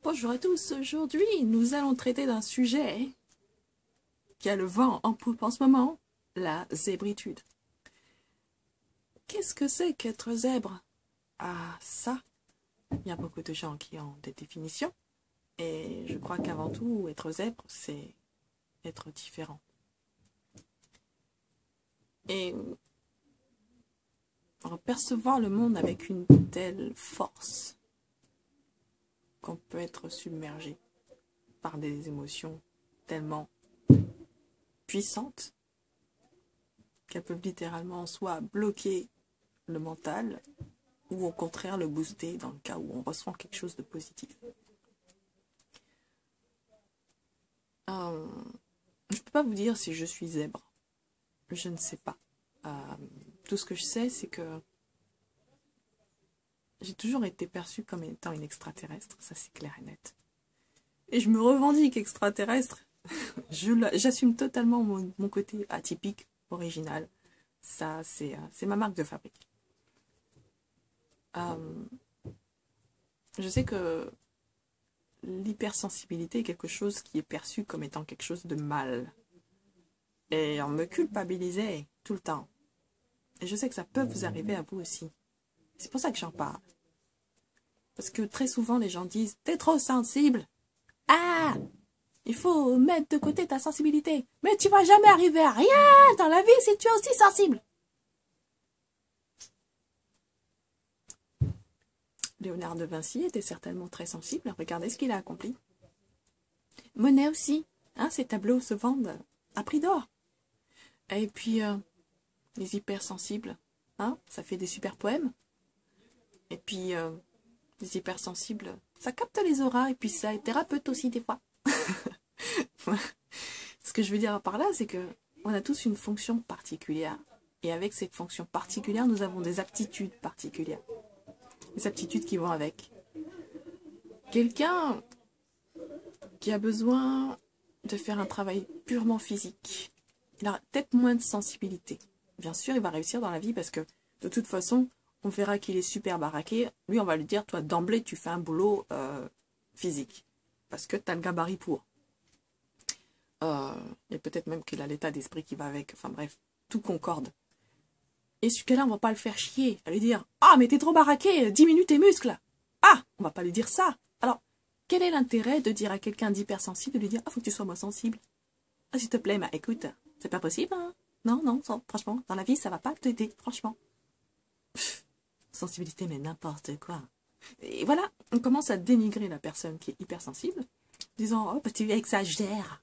Bonjour à tous, aujourd'hui nous allons traiter d'un sujet qui a le vent en poupe en ce moment, la zébritude. Qu'est-ce que c'est qu'être zèbre? Ah ça, il y a beaucoup de gens qui ont des définitions et je crois qu'avant tout, être zèbre, c'est être différent. Et percevoir le monde avec une telle force qu'on peut être submergé par des émotions tellement puissantes qu'elles peuvent littéralement soit bloquer le mental ou au contraire le booster dans le cas où on ressent quelque chose de positif. Je ne peux pas vous dire si je suis zèbre. Je ne sais pas. Tout ce que je sais, c'est que j'ai toujours été perçue comme étant une extraterrestre, ça c'est clair et net. Et je me revendique extraterrestre. J'assume totalement mon côté atypique, original. Ça, c'est ma marque de fabrique. Je sais que l'hypersensibilité est quelque chose qui est perçu comme étant quelque chose de mal. Et on me culpabilisait tout le temps. Et je sais que ça peut vous arriver à vous aussi. C'est pour ça que j'en parle. Parce que très souvent, les gens disent « T'es trop sensible !»« Ah ! Il faut mettre de côté ta sensibilité. Mais tu vas jamais arriver à rien dans la vie si tu es aussi sensible. » Léonard de Vinci était certainement très sensible. Regardez ce qu'il a accompli. Monet aussi. Hein, ses tableaux se vendent à prix d'or. Et puis, les hypersensibles, hein, ça fait des super poèmes. Et puis, les hypersensibles, ça capte les auras et puis ça est thérapeute aussi des fois. Ce que je veux dire par là, c'est que on a tous une fonction particulière. Et avec cette fonction particulière, nous avons des aptitudes particulières. Des aptitudes qui vont avec. Quelqu'un qui a besoin de faire un travail purement physique, il a peut-être moins de sensibilité. Bien sûr, il va réussir dans la vie parce que, de toute façon, on verra qu'il est super baraqué. Lui, on va lui dire, toi, d'emblée, tu fais un boulot physique. Parce que tu as le gabarit pour. Et peut-être même qu'il a l'état d'esprit qui va avec. Enfin bref, tout concorde. Et ce cas-là, on va pas le faire chier. À lui dire, ah, mais t'es trop baraqué, diminue tes muscles. Ah, on va pas lui dire ça. Alors, quel est l'intérêt de dire à quelqu'un d'hypersensible, de lui dire, ah, faut que tu sois moins sensible. Ah, s'il te plaît, bah écoute, c'est pas possible, hein. Non, non, franchement, dans la vie, ça va pas t'aider, franchement. Sensibilité, mais n'importe quoi. Et voilà, on commence à dénigrer la personne qui est hypersensible, disant, oh, bah, tu exagères.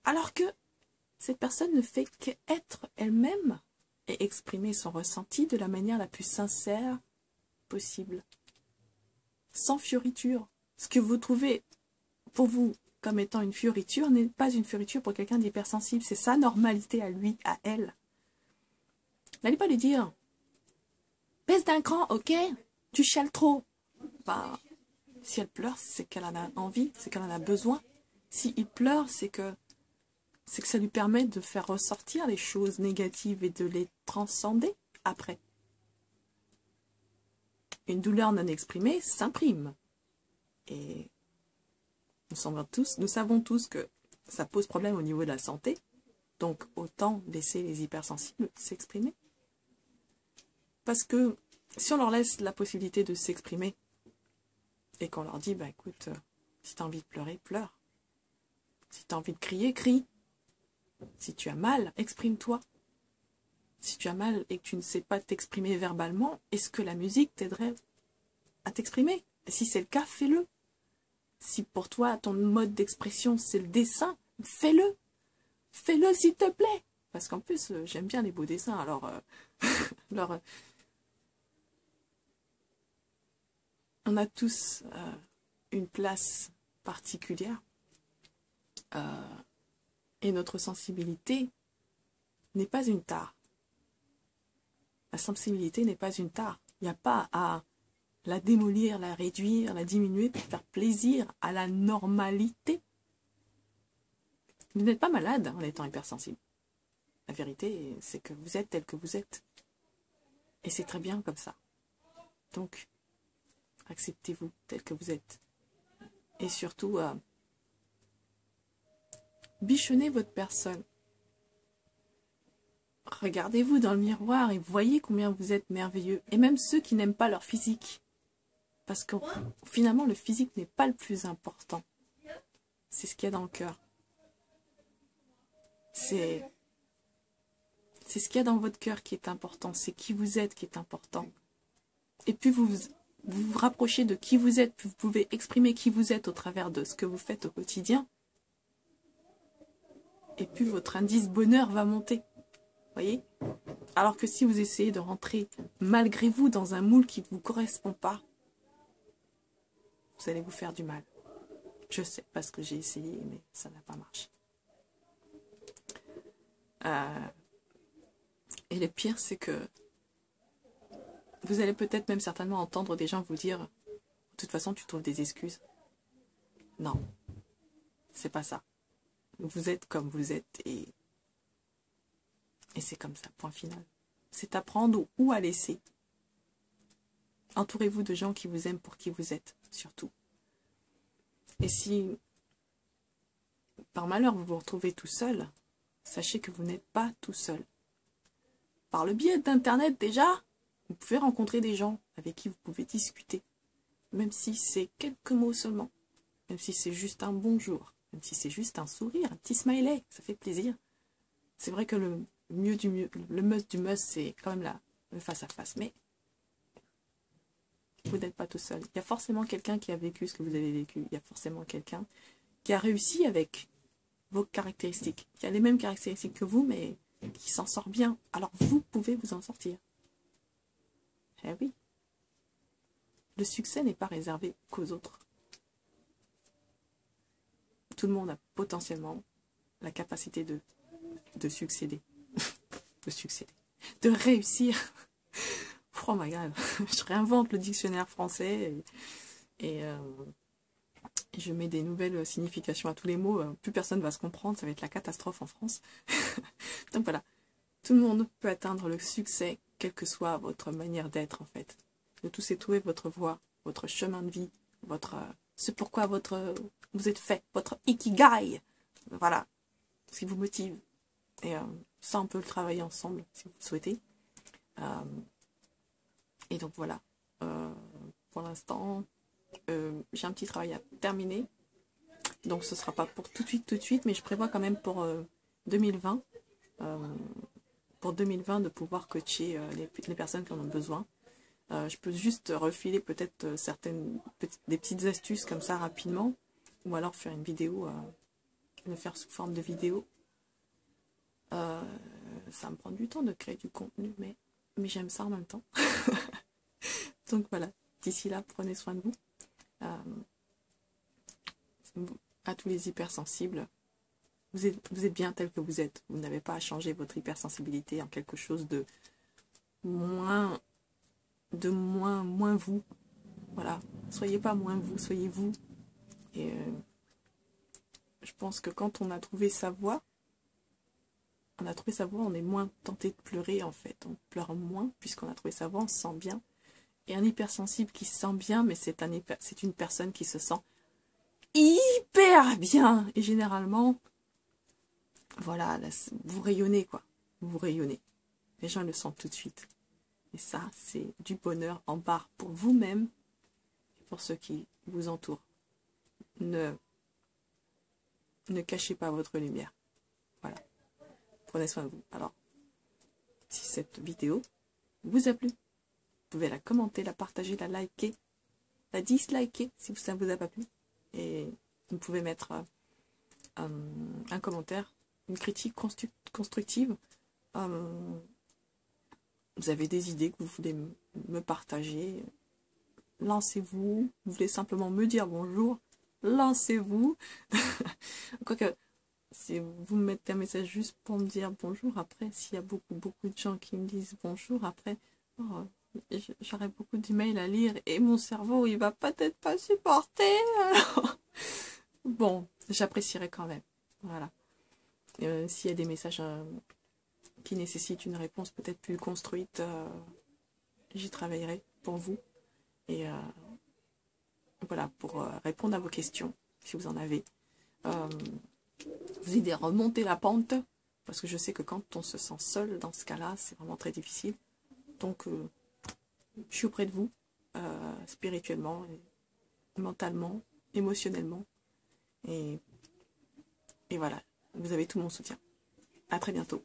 Alors que cette personne ne fait qu'être elle-même et exprimer son ressenti de la manière la plus sincère possible. Sans fioriture. Ce que vous trouvez pour vous comme étant une fioriture n'est pas une fioriture pour quelqu'un d'hypersensible. C'est sa normalité à lui, à elle. N'allez pas lui dire « Baisse d'un cran, ok? Tu chiales trop. » Ben, si elle pleure, c'est qu'elle en a envie, c'est qu'elle en a besoin. Si il pleure, c'est que ça lui permet de faire ressortir les choses négatives et de les transcender après. Une douleur non exprimée s'imprime. Et nous savons tous que ça pose problème au niveau de la santé. Donc autant laisser les hypersensibles s'exprimer. Parce que si on leur laisse la possibilité de s'exprimer et qu'on leur dit, bah écoute, si tu as envie de pleurer, pleure. Si tu as envie de crier, crie. Si tu as mal, exprime-toi. Si tu as mal et que tu ne sais pas t'exprimer verbalement, est-ce que la musique t'aiderait à t'exprimer? Si c'est le cas, fais-le. Si pour toi, ton mode d'expression, c'est le dessin, fais-le. Fais-le s'il te plaît. Parce qu'en plus, j'aime bien les beaux dessins, alors on a tous une place particulière et notre sensibilité n'est pas une tare. La sensibilité n'est pas une tare. Il n'y a pas à la démolir, la réduire, la diminuer pour faire plaisir à la normalité. Vous n'êtes pas malade en étant hypersensible. La vérité, c'est que vous êtes tel que vous êtes. Et c'est très bien comme ça. Donc, acceptez-vous tel que vous êtes. Et surtout, bichonnez votre personne. Regardez-vous dans le miroir et voyez combien vous êtes merveilleux. Et même ceux qui n'aiment pas leur physique. Parce que finalement, le physique n'est pas le plus important. C'est ce qu'il y a dans le cœur. C'est ce qu'il y a dans votre cœur qui est important. C'est qui vous êtes qui est important. Et puis vous vous rapprochez de qui vous êtes. Puis vous pouvez exprimer qui vous êtes au travers de ce que vous faites au quotidien. Et puis votre indice bonheur va monter. Voyez? Alors que si vous essayez de rentrer malgré vous dans un moule qui ne vous correspond pas, vous allez vous faire du mal. Je sais, parce que j'ai essayé, mais ça n'a pas marché. Et le pire, c'est que vous allez peut-être même certainement entendre des gens vous dire « De toute façon, tu trouves des excuses. » Non, c'est pas ça. Vous êtes comme vous êtes et c'est comme ça, point final. C'est à prendre ou à laisser. Entourez-vous de gens qui vous aiment pour qui vous êtes, surtout. Et si, par malheur, vous vous retrouvez tout seul, sachez que vous n'êtes pas tout seul. Par le biais d'Internet, déjà, vous pouvez rencontrer des gens avec qui vous pouvez discuter. Même si c'est quelques mots seulement. Même si c'est juste un bonjour. Même si c'est juste un sourire, un petit smiley, ça fait plaisir. C'est vrai que le must du must, c'est quand même le face à face. Mais vous n'êtes pas tout seul. Il y a forcément quelqu'un qui a vécu ce que vous avez vécu. Il y a forcément quelqu'un qui a réussi avec vos caractéristiques. Qui a les mêmes caractéristiques que vous, mais qui s'en sort bien. Alors vous pouvez vous en sortir. Eh oui. Le succès n'est pas réservé qu'aux autres. Tout le monde a potentiellement la capacité de succéder. De succéder. De réussir. Oh my god. Je réinvente le dictionnaire français et je mets des nouvelles significations à tous les mots. Plus personne va se comprendre. Ça va être la catastrophe en France. Donc voilà. Tout le monde peut atteindre le succès, quelle que soit votre manière d'être en fait. Le tout c'est trouver votre voie, votre chemin de vie, ce pourquoi vous êtes fait, votre ikigai. Voilà. Ce qui vous motive. Et ça, on peut le travailler ensemble, si vous le souhaitez. Et donc, voilà. Pour l'instant, j'ai un petit travail à terminer. Donc, ce ne sera pas pour tout de suite, mais je prévois quand même pour 2020. Pour 2020, de pouvoir coacher les personnes qui en ont besoin. Je peux juste refiler peut-être des petites astuces comme ça rapidement. Ou alors faire une vidéo, le faire sous forme de vidéo. Ça me prend du temps de créer du contenu, mais j'aime ça en même temps. Donc voilà, d'ici là, prenez soin de vous. À tous les hypersensibles, vous êtes bien tel que vous êtes. Vous n'avez pas à changer votre hypersensibilité en quelque chose de moins vous. Voilà, soyez pas moins vous, soyez vous. Et je pense que quand on a trouvé sa voie, on est moins tenté de pleurer en fait. On pleure moins puisqu'on a trouvé sa voie, on se sent bien. Et un hypersensible qui se sent bien, mais c'est une personne qui se sent hyper bien. Et généralement, voilà, là, vous rayonnez quoi. Vous rayonnez. Les gens le sentent tout de suite. Et ça, c'est du bonheur en barre pour vous-même et pour ceux qui vous entourent. Ne cachez pas votre lumière. Voilà. Prenez soin de vous. Alors, si cette vidéo vous a plu, vous pouvez la commenter, la partager, la liker, la disliker si ça ne vous a pas plu. Et vous pouvez mettre un commentaire, une critique constructive. Vous avez des idées que vous voulez me partager. Lancez-vous. Vous voulez simplement me dire bonjour. Lancez-vous. Quoique, si vous me mettez un message juste pour me dire bonjour, après, s'il y a beaucoup de gens qui me disent bonjour, après, j'aurai beaucoup d'emails à lire et mon cerveau, il va peut-être pas supporter. Alors... Bon, j'apprécierais quand même. Voilà. S'il y a des messages qui nécessitent une réponse peut-être plus construite, j'y travaillerai pour vous. Et voilà, pour répondre à vos questions, si vous en avez. Vous aider à remonter la pente, parce que je sais que quand on se sent seul dans ce cas-là, c'est vraiment très difficile. Donc, je suis auprès de vous, spirituellement, mentalement, émotionnellement. Et voilà, vous avez tout mon soutien. À très bientôt.